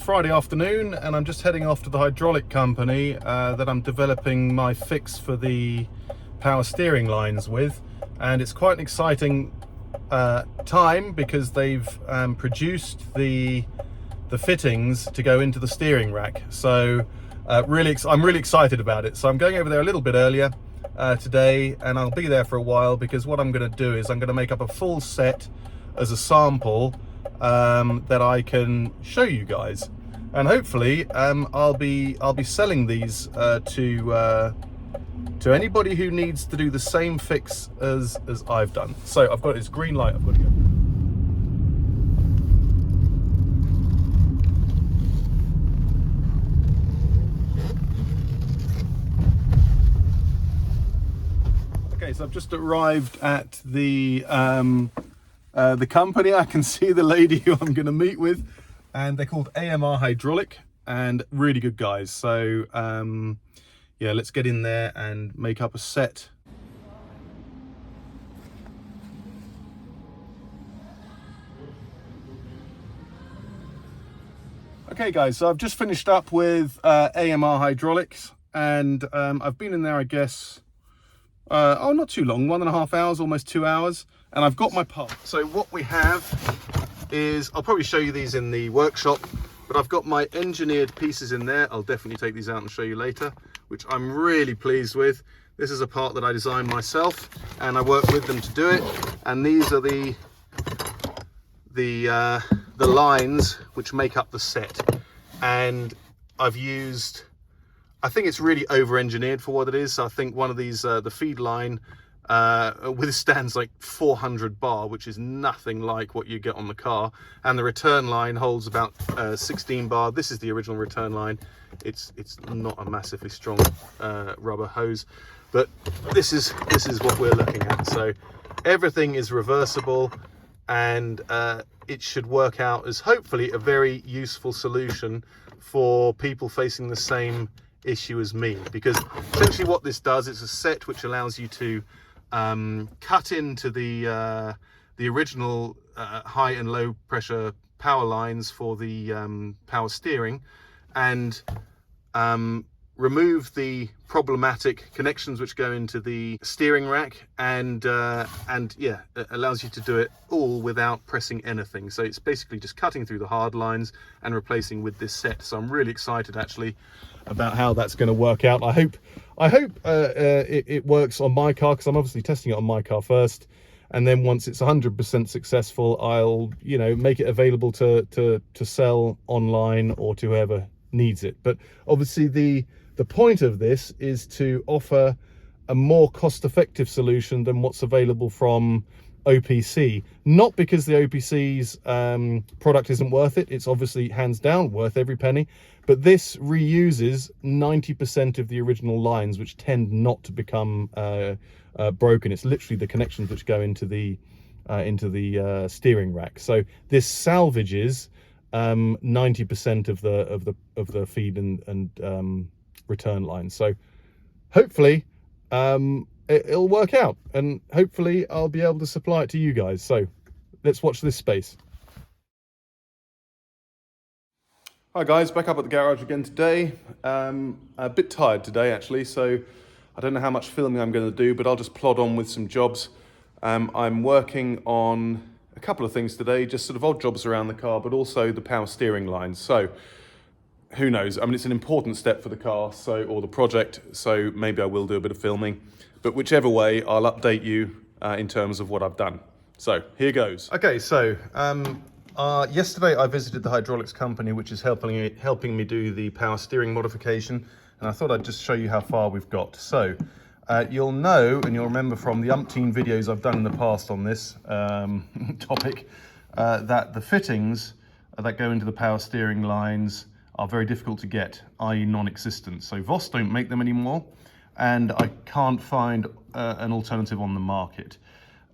Friday afternoon and I'm just heading off to the hydraulic company that I'm developing my fix for the power steering lines with, and it's quite an exciting time because they've produced the fittings to go into the steering rack. So I'm really excited about it. So I'm going over there a little bit earlier today, and I'll be there for a while because what I'm going to do is I'm going to make up a full set as a sample that I can show you guys, and hopefully I'll be selling these to anybody who needs to do the same fix as I've done. So I've got this green light. I've got to go. Okay, so I've just arrived at the company. I can see the lady who I'm going to meet with, and they're called AMR Hydraulic, and really good guys. So yeah, let's get in there and make up a set. Okay guys, so I've just finished up with AMR Hydraulics, and I've been in there, I guess, not too long, 1.5 hours, almost 2 hours, and I've got my part. So what we have is, I'll probably show you these in the workshop, but I've got my engineered pieces in there. I'll definitely take these out and show you later, which I'm really pleased with. This is a part that I designed myself, and I work with them to do it. And these are the lines which make up the set. And I've used, I think it's really over-engineered for what it is. So I think one of these, the feed line, withstands like 400 bar, which is nothing like what you get on the car, and the return line holds about 16 bar. This is the original return line. It's not a massively strong rubber hose, but this is what we're looking at. So everything is reversible, and it should work out as hopefully a very useful solution for people facing the same issue as me, because essentially what this does, it's a set which allows you to cut into the original high and low pressure power lines for the power steering, and remove the problematic connections which go into the steering rack, and yeah, it allows you to do it all without pressing anything. So it's basically just cutting through the hard lines and replacing with this set. So I'm really excited actually about how that's going to work out. I hope it works on my car, because I'm obviously testing it on my car first, and then once it's 100% successful, I'll, you know, make it available to sell online or to whoever needs it. But obviously the point of this is to offer a more cost-effective solution than what's available from OPC. Not because the OPC's product isn't worth it, it's obviously hands down worth every penny, but this reuses 90% of the original lines, which tend not to become broken. It's literally the connections which go into the steering rack. So this salvages 90% of the feed and return lines. So hopefully it'll work out, and hopefully I'll be able to supply it to you guys. So let's watch this space. Hi guys, back up at the garage again today. A bit tired today actually, so I don't know how much filming I'm going to do, but I'll just plod on with some jobs. I'm working on a couple of things today, just sort of odd jobs around the car, but also the power steering lines. So who knows? I mean, it's an important step for the car, so, or the project, so maybe I will do a bit of filming. But whichever way, I'll update you in terms of what I've done. So here goes. Okay, so yesterday I visited the hydraulics company, which is helping me do the power steering modification, and I thought I'd just show you how far we've got. So you'll know, and you'll remember from the umpteen videos I've done in the past on this topic, that the fittings that go into the power steering lines are very difficult to get, i.e. non-existent. So Voss don't make them anymore, and I can't find an alternative on the market.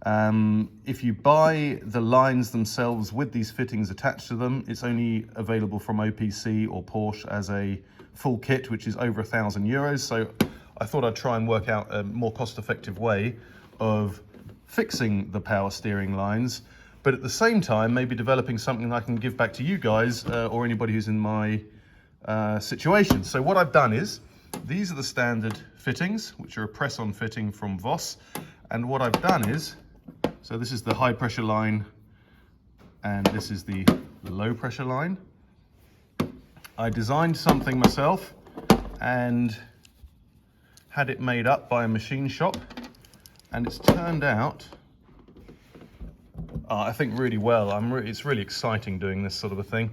If you buy the lines themselves with these fittings attached to them, it's only available from OPC or Porsche as a full kit, which is over €1,000. So I thought I'd try and work out a more cost-effective way of fixing the power steering lines but at the same time, maybe developing something I can give back to you guys or anybody who's in my situation. So what I've done is, these are the standard fittings, which are a press-on fitting from Voss. And what I've done is, so this is the high pressure line, and this is the low pressure line. I designed something myself and had it made up by a machine shop, and it's turned out, I think, really well. It's really exciting doing this sort of a thing.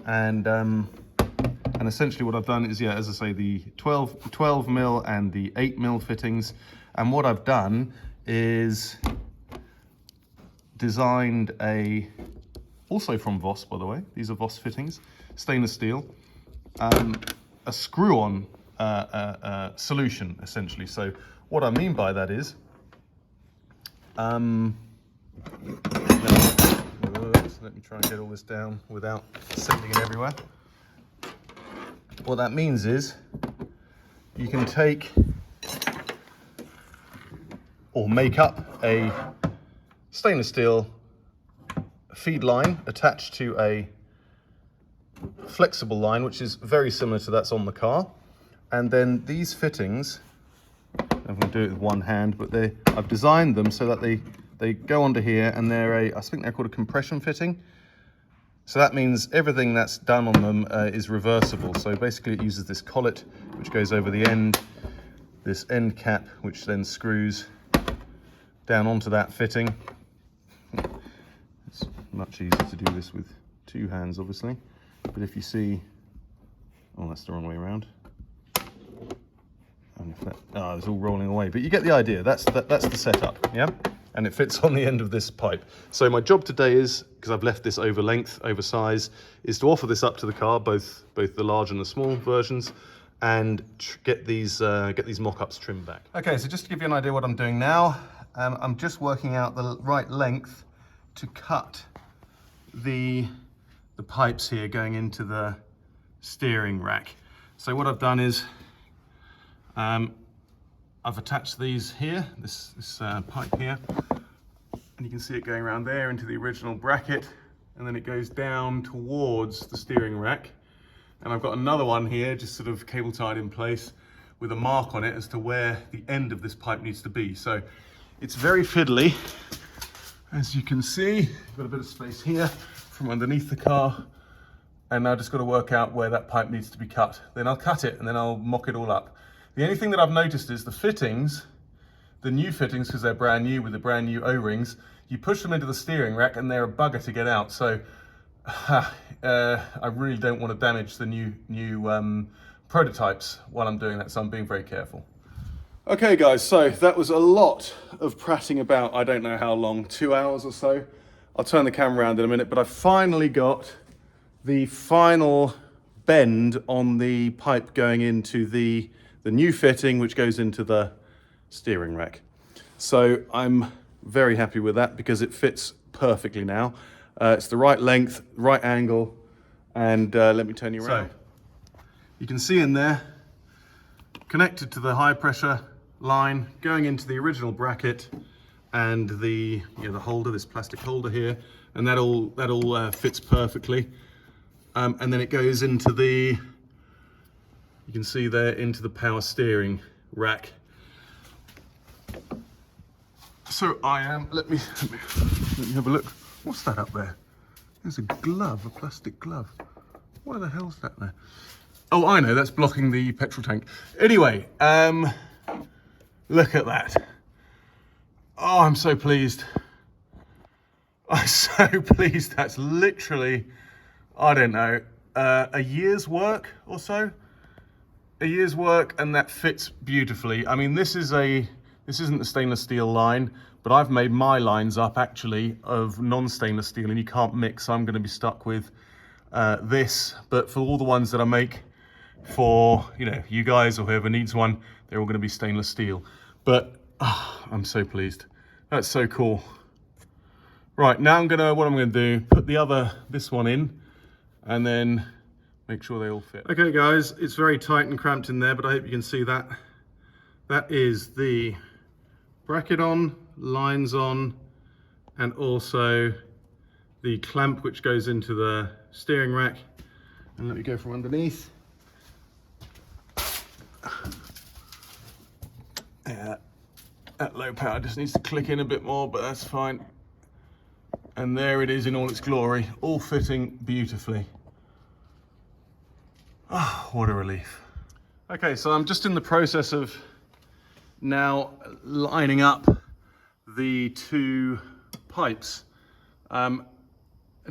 And essentially what I've done is, yeah, as I say, the 12 mil and the 8 mil fittings. And what I've done is designed also from Voss, by the way, these are Voss fittings, stainless steel, a screw-on solution, essentially. So what I mean by that is, let me try and get all this down without sending it everywhere. What that means is, you can take or make up a stainless steel feed line attached to a flexible line, which is very similar to that's on the car. And then these fittings, I'm going to do it with one hand, but I've designed them so that they go onto here, and I think they're called a compression fitting. So that means everything that's done on them is reversible. So basically it uses this collet, which goes over the end, this end cap, which then screws down onto that fitting. It's much easier to do this with two hands, obviously. But if you see, oh, that's the wrong way around. And if that, it's all rolling away. But you get the idea. That's the setup, yeah? And it fits on the end of this pipe. So my job today is, because I've left this over length, over size, is to offer this up to the car, both the large and the small versions, and get these mock-ups trimmed back. Okay, so just to give you an idea what I'm doing now, I'm just working out the right length to cut the pipes here going into the steering rack. So what I've done is, I've attached these here, this pipe here, and you can see it going around there into the original bracket, and then it goes down towards the steering rack. And I've got another one here, just sort of cable tied in place with a mark on it as to where the end of this pipe needs to be. So it's very fiddly. As you can see, I've got a bit of space here from underneath the car, and now I've just got to work out where that pipe needs to be cut. Then I'll cut it, and then I'll mock it all up. The only thing that I've noticed is the fittings, the new fittings, because they're brand new with the brand new O-rings, you push them into the steering rack and they're a bugger to get out. So I really don't want to damage the new prototypes while I'm doing that, so I'm being very careful. Okay guys, so that was a lot of prattling about, I don't know how long, 2 hours or so. I'll turn the camera around in a minute, but I finally got the final bend on the pipe going into the new fitting, which goes into the steering rack. So I'm very happy with that because it fits perfectly now. It's the right length, right angle, and let me turn you around. So you can see in there, connected to the high pressure line, going into the original bracket, and the holder, this plastic holder here, and that all fits perfectly. And then it goes into the, you can see there, into the power steering rack. So let me have a look. What's that up there? There's a glove, a plastic glove. What the hell's that there? Oh, I know, that's blocking the petrol tank. Anyway, look at that. Oh, I'm so pleased. I'm so pleased. That's literally, I don't know, a year's work or so. A year's work, and that fits beautifully. I mean, this isn't the stainless steel line, but I've made my lines up actually of non-stainless steel, and you can't mix, so I'm going to be stuck with this. But for all the ones that I make for, you guys or whoever needs one, they're all going to be stainless steel. But I'm so pleased. That's so cool. Right, now what I'm going to do, put this one in, and then make sure they all fit. Okay guys, it's very tight and cramped in there, but I hope you can see that. That is the bracket on, lines on, and also the clamp which goes into the steering rack. And let me go from underneath. Yeah, at low power just needs to click in a bit more, but that's fine. And there it is in all its glory, all fitting beautifully. Oh, what a relief. Okay, so I'm just in the process of now lining up the two pipes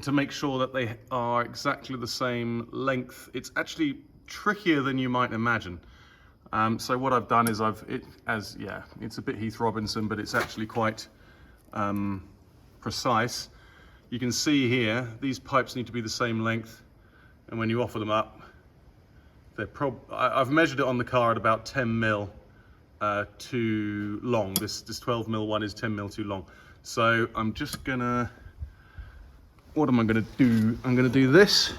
to make sure that they are exactly the same length. It's actually trickier than you might imagine. So what I've done is it's a bit Heath Robinson, but it's actually quite precise. You can see here, these pipes need to be the same length, and when you offer them up, I've measured it on the car at about 10 mil too long. This 12 mil one is 10 mil too long. So I'm just gonna, what am I gonna do? I'm gonna do this.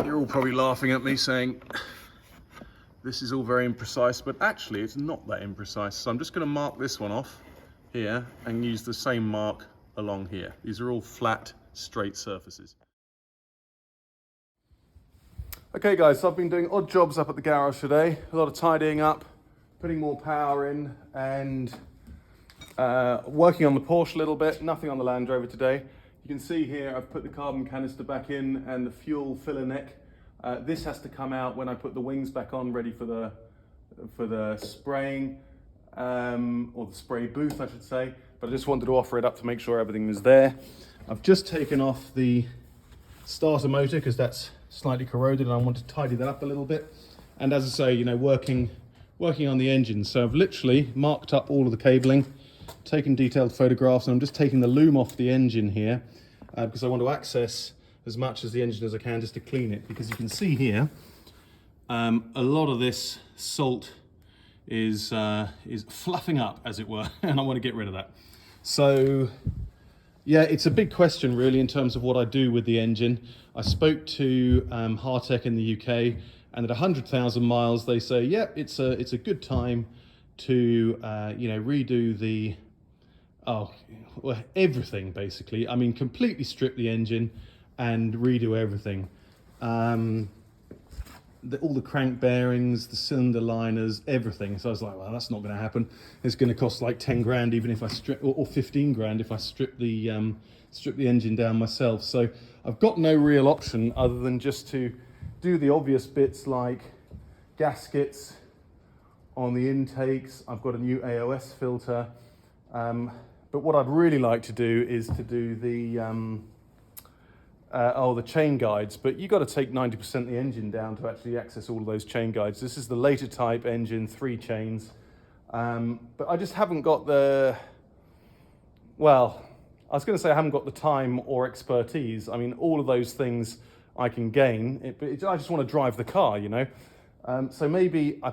You're all probably laughing at me saying, this is all very imprecise, but actually it's not that imprecise. So I'm just gonna mark this one off here and use the same mark along here. These are all flat, straight surfaces. Okay guys, so I've been doing odd jobs up at the garage today. A lot of tidying up, putting more power in, and working on the Porsche a little bit. Nothing on the Land Rover today. You can see here I've put the carbon canister back in and the fuel filler neck. This has to come out when I put the wings back on, ready for the spraying, or the spray booth I should say. But I just wanted to offer it up to make sure everything was there. I've just taken off the starter motor because that's slightly corroded and I want to tidy that up a little bit. And as I say, you know, working on the engine. So I've literally marked up all of the cabling, taken detailed photographs, and I'm just taking the loom off the engine here because I want to access as much as the engine as I can just to clean it, because you can see here a lot of this salt is fluffing up, as it were, and I want to get rid of that. So yeah, it's a big question really in terms of what I do with the engine. I spoke to Hartech in the UK, and at 100,000 miles they say, yeah, it's a good time to you know, redo the everything basically. I mean, completely strip the engine and redo everything. All the crank bearings, the cylinder liners, everything. So I was like, well, that's not going to happen. It's going to cost like 10 grand even if I strip, or 15 grand if I strip the engine down myself. So I've got no real option other than just to do the obvious bits like gaskets on the intakes. I've got a new AOS filter. But what I'd really like to do is to do the chain guides, but you got to take 90% of the engine down to actually access all of those chain guides. This is the later type engine, 3 chains, but I just haven't got the, well, I was going to say I haven't got the time or expertise. I mean, all of those things I can gain, but I just want to drive the car, you know. So maybe I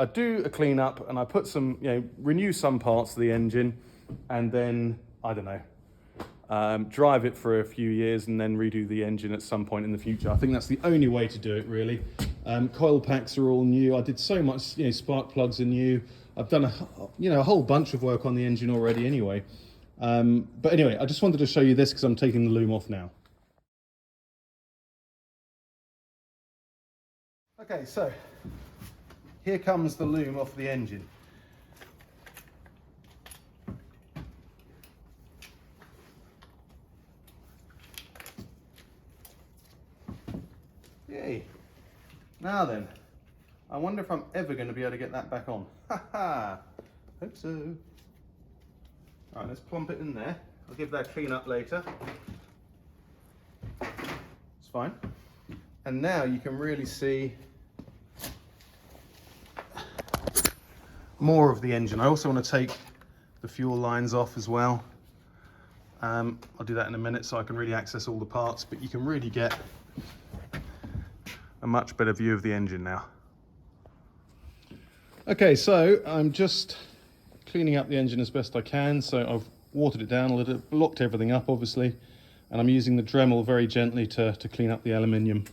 do a clean up and I put some, you know, renew some parts of the engine, and then I don't know. Drive it for a few years and then redo the engine at some point in the future. I think that's the only way to do it, really. Coil packs are all new. I did so much, you know, spark plugs are new. I've done a whole bunch of work on the engine already anyway. But anyway, I just wanted to show you this because I'm taking the loom off now. Okay, so here comes the loom off the engine. Yay. Now then, I wonder if I'm ever going to be able to get that back on. Ha ha! Hope so. Alright, let's plump it in there. I'll give that a clean up later. It's fine. And now you can really see more of the engine. I also want to take the fuel lines off as well. I'll do that in a minute so I can really access all the parts, but you can really get a much better view of the engine now. Okay, so I'm just cleaning up the engine as best I can. So I've watered it down a little, blocked everything up obviously, and I'm using the Dremel very gently to clean up the aluminium.